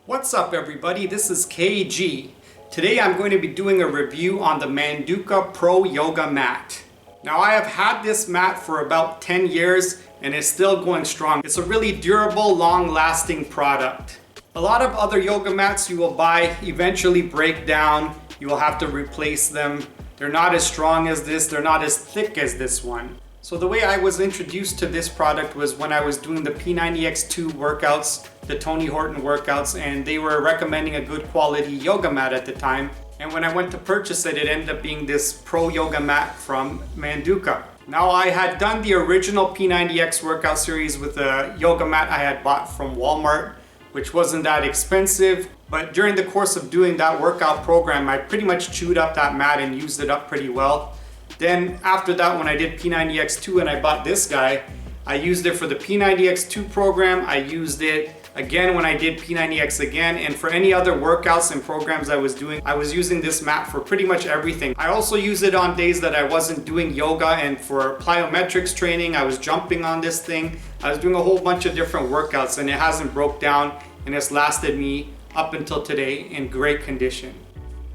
What's up everybody, this is KG. Today I'm going to be doing a review on the Manduka Pro Yoga Mat. Now I have had this mat for about 10 years and it's still going strong. It's a really durable, long-lasting product. A lot of other yoga mats you will buy eventually break down. You will have to replace them. They're not as strong as this, they're not as thick as this one. So the way I was introduced to this product was when I was doing the P90X workouts, the Tony Horton workouts, and they were recommending a good quality yoga mat at the time. And when I went to purchase it, it ended up being this Pro Yoga Mat from Manduka. Now I had done the original P90X workout series with a yoga mat I had bought from Walmart, which wasn't that expensive. But during the course of doing that workout program, I pretty much chewed up that mat and used it up pretty well. Then after that, when I did P90X2 and I bought this guy, I used it for the P90X2 program. I used it again when I did P90X again, and for any other workouts and programs I was doing, I was using this mat for pretty much everything. I also use it on days that I wasn't doing yoga, and for plyometrics training, I was jumping on this thing. I was doing a whole bunch of different workouts and it hasn't broke down, and it's lasted me up until today in great condition.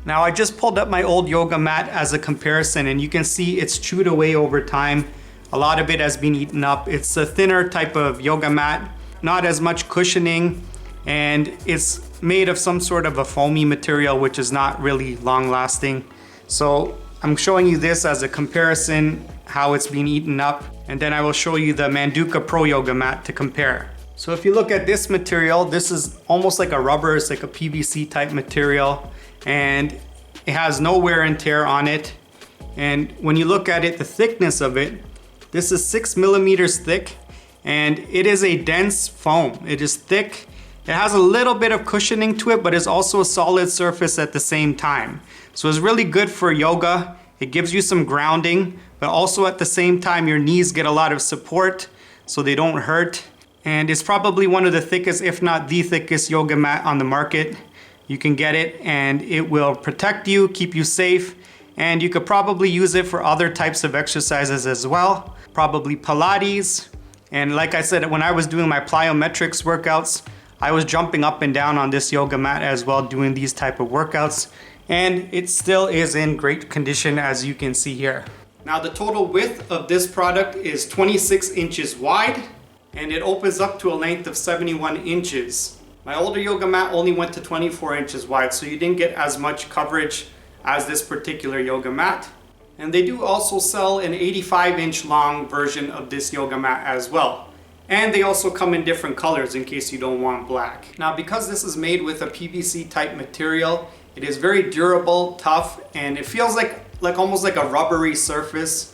Now I just pulled up my old yoga mat as a comparison, and you can see it's chewed away over time. A lot of it has been eaten up. It's a thinner type of yoga mat, not as much cushioning, and it's made of some sort of a foamy material which is not really long lasting. So I'm showing you this as a comparison, how it's been eaten up, and then I will show you the Manduka Pro Yoga Mat to compare. So if you look at this material, this is almost like a rubber, it's like a PVC type material, and it has no wear and tear on it. And when you look at it, the thickness of it, this is 6 millimeters thick, and it is a dense foam. It is thick. It has a little bit of cushioning to it, but it's also a solid surface at the same time. So it's really good for yoga. It gives you some grounding, but also at the same time, your knees get a lot of support so they don't hurt. And it's probably one of the thickest, if not the thickest yoga mat on the market. You can get it and it will protect you, keep you safe, and you could probably use it for other types of exercises as well, probably Pilates. And like I said, when I was doing my plyometrics workouts, I was jumping up and down on this yoga mat as well, doing these type of workouts, and it still is in great condition, as you can see here. Now the total width of this product is 26 inches wide, and it opens up to a length of 71 inches. My older yoga mat only went to 24 inches wide, so you didn't get as much coverage as this particular yoga mat. And they do also sell an 85-inch long version of this yoga mat as well. And they also come in different colors in case you don't want black. Now because this is made with a PVC type material, it is very durable, tough, and it feels like almost like a rubbery surface,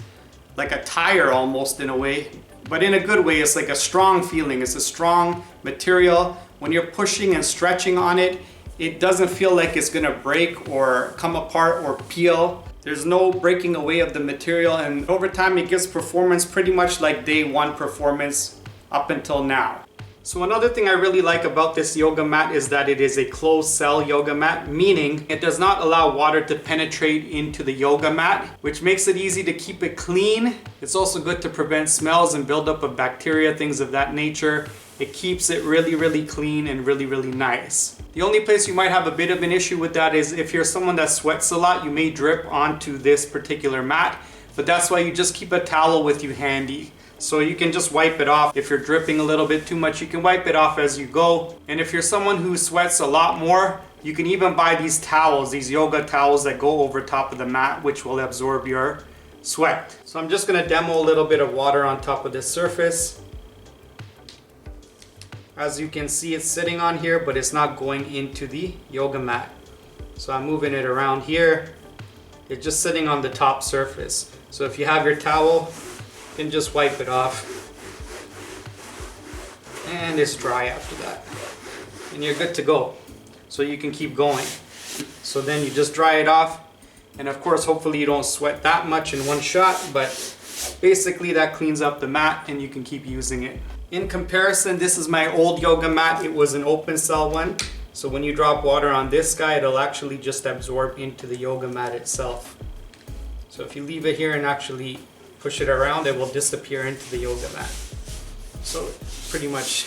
like a tire almost in a way. But in a good way, it's like a strong feeling. It's a strong material. When you're pushing and stretching on it, it doesn't feel like it's gonna break or come apart or peel. There's no breaking away of the material, and over time it gives performance pretty much like day one performance up until now. So another thing I really like about this yoga mat is that it is a closed cell yoga mat, meaning it does not allow water to penetrate into the yoga mat, which makes it easy to keep it clean. It's also good to prevent smells and buildup of bacteria, things of that nature. It keeps it really, really clean and really, really nice. The only place you might have a bit of an issue with that is if you're someone that sweats a lot, you may drip onto this particular mat, but that's why you just keep a towel with you handy. So you can just wipe it off. If you're dripping a little bit too much, you can wipe it off as you go. And if you're someone who sweats a lot more, you can even buy these towels, these yoga towels that go over top of the mat, which will absorb your sweat. So I'm just gonna demo a little bit of water on top of this surface. As you can see, it's sitting on here, but it's not going into the yoga mat. So I'm moving it around here. It's just sitting on the top surface. So if you have your towel, you can just wipe it off. And it's dry after that. And you're good to go. So you can keep going. So then you just dry it off. And of course, hopefully you don't sweat that much in one shot, but basically that cleans up the mat and you can keep using it. In comparison, this is my old yoga mat. It was an open cell one. So when you drop water on this guy, it'll actually just absorb into the yoga mat itself. So if you leave it here and actually push it around, it will disappear into the yoga mat. So pretty much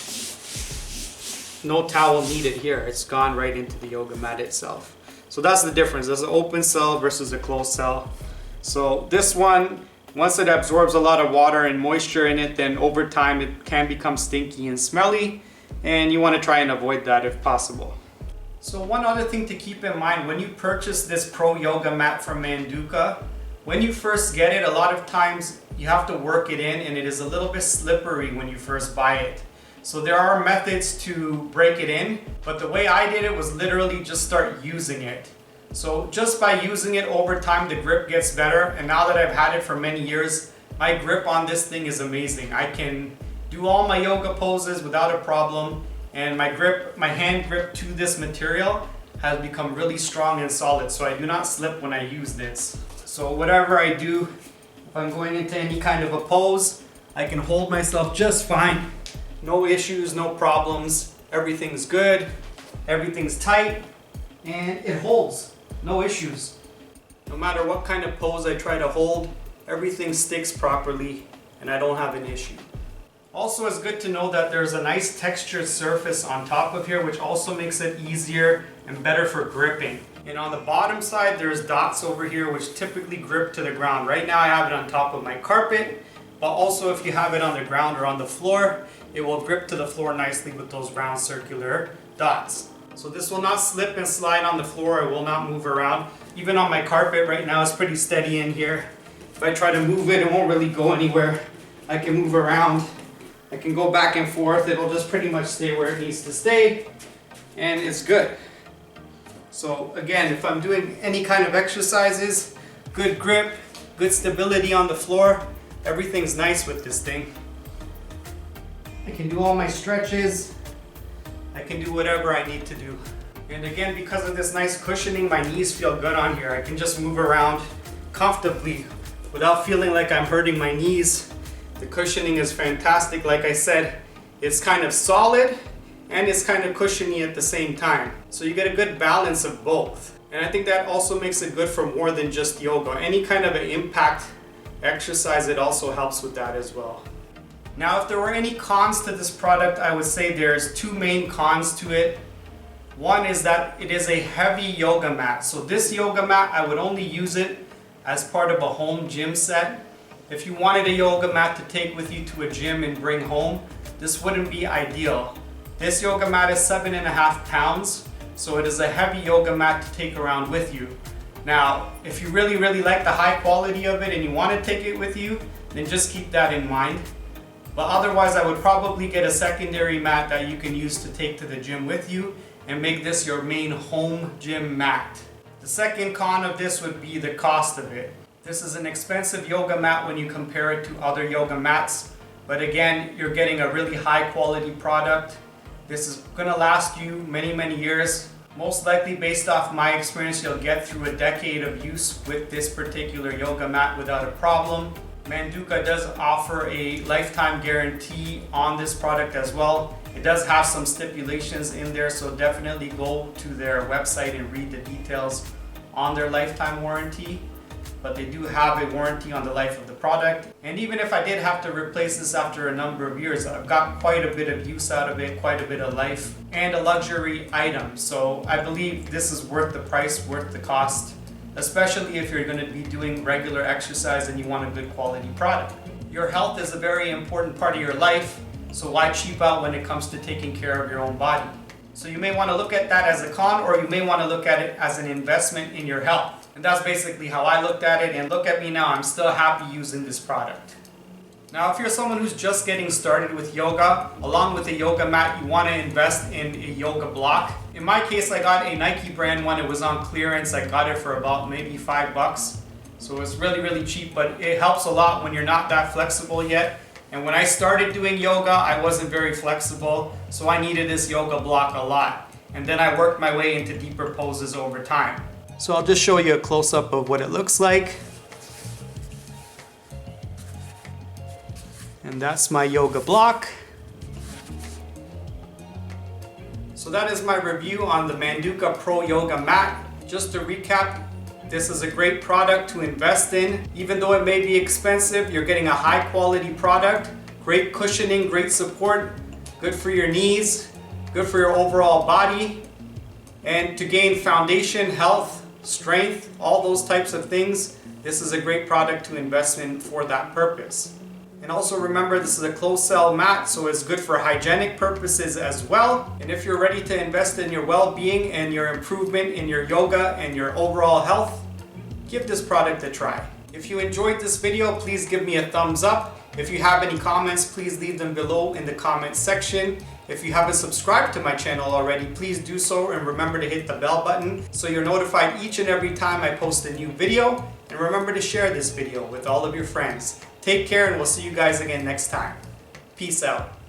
no towel needed here. It's gone right into the yoga mat itself. So that's the difference. There's an open cell versus a closed cell. So this one, once it absorbs a lot of water and moisture in it, then over time it can become stinky and smelly, and you want to try and avoid that if possible. So one other thing to keep in mind when you purchase this Pro Yoga Mat from Manduka, when you first get it, a lot of times you have to work it in, and it is a little bit slippery when you first buy it. So there are methods to break it in, but the way I did it was literally just start using it. So just by using it over time, the grip gets better, and now that I've had it for many years, my grip on this thing is amazing. I can do all my yoga poses without a problem, and my hand grip to this material has become really strong and solid, so I do not slip when I use this. So whatever I do, if I'm going into any kind of a pose, I can hold myself just fine. No issues, no problems. Everything's good, everything's tight, and it holds. No issues. No matter what kind of pose I try to hold, everything sticks properly and I don't have an issue. Also, it's good to know that there's a nice textured surface on top of here, which also makes it easier and better for gripping. And on the bottom side, there's dots over here which typically grip to the ground. Right now I have it on top of my carpet, but also if you have it on the ground or on the floor, it will grip to the floor nicely with those round circular dots. So this will not slip and slide on the floor. It will not move around. Even on my carpet right now, it's pretty steady in here. If I try to move it, it won't really go anywhere. I can move around. I can go back and forth. It'll just pretty much stay where it needs to stay, and it's good. So again, if I'm doing any kind of exercises, good grip, good stability on the floor, everything's nice with this thing. I can do all my stretches. I can do whatever I need to do. And again, because of this nice cushioning, my knees feel good on here. I can just move around comfortably without feeling like I'm hurting my knees. The cushioning is fantastic. Like I said, it's kind of solid and it's kind of cushiony at the same time. So you get a good balance of both. And I think that also makes it good for more than just yoga. Any kind of an impact exercise, it also helps with that as well. Now, if there were any cons to this product, I would say there's two main cons to it. One is that it is a heavy yoga mat. So this yoga mat, I would only use it as part of a home gym set. If you wanted a yoga mat to take with you to a gym and bring home, this wouldn't be ideal. This yoga mat is 7.5 pounds, so it is a heavy yoga mat to take around with you. Now, if you really like the high quality of it and you want to take it with you, then just keep that in mind. But otherwise, I would probably get a secondary mat that you can use to take to the gym with you and make this your main home gym mat. The second con of this would be the cost of it. This is an expensive yoga mat when you compare it to other yoga mats, but again, you're getting a really high quality product. This is gonna last you many years. Most likely, based off my experience, you'll get through a decade of use with this particular yoga mat without a problem. Manduka does offer a lifetime guarantee on this product as well. It does have some stipulations in there, so definitely go to their website and read the details on their lifetime warranty. But they do have a warranty on the life of the product. And even if I did have to replace this after a number of years, I've got quite a bit of use out of it, quite a bit of life, and a luxury item. So I believe this is worth the price, worth the cost, especially if you're going to be doing regular exercise and you want a good quality product. Your health is a very important part of your life, so why cheap out when it comes to taking care of your own body? So you may want to look at that as a con, or you may want to look at it as an investment in your health. And that's basically how I looked at it, and look at me now, I'm still happy using this product. Now, if you're someone who's just getting started with yoga, along with a yoga mat, you want to invest in a yoga block. In my case, I got a Nike brand one. It was on clearance. I got it for about maybe $5. So it's really cheap, but it helps a lot when you're not that flexible yet. And when I started doing yoga, I wasn't very flexible, so I needed this yoga block a lot. And then I worked my way into deeper poses over time. So I'll just show you a close-up of what it looks like. And that's my yoga block. So that is my review on the Manduka Pro Yoga Mat. Just to recap, this is a great product to invest in. Even though it may be expensive, you're getting a high quality product, great cushioning, great support, good for your knees, good for your overall body, and to gain foundation, health, strength, all those types of things. This is a great product to invest in for that purpose. And also remember, this is a closed cell mat, so it's good for hygienic purposes as well. And if you're ready to invest in your well-being and your improvement in your yoga and your overall health, give this product a try. If you enjoyed this video, please give me a thumbs up. If you have any comments, please leave them below in the comment section. If you haven't subscribed to my channel already, please do so, and remember to hit the bell button so you're notified each and every time I post a new video. And remember to share this video with all of your friends. Take care, and we'll see you guys again next time. Peace out.